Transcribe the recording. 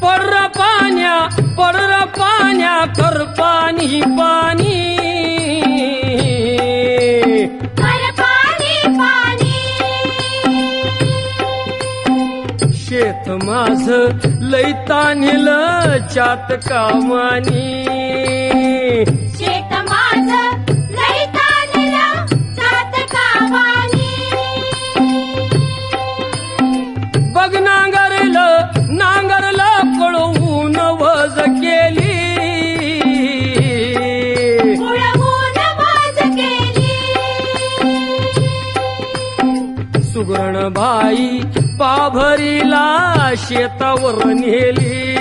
पडर पाण्या कर पाणी पाणी कर पाणी पाणी शेत माझ लई तानिल चात कामानी शेत माझं लई ताणलं जात कामानी बघ नांगरलं पळवून वज केली उडवून वाज केली सुगरण बाई पाभरीला शेतावर नेली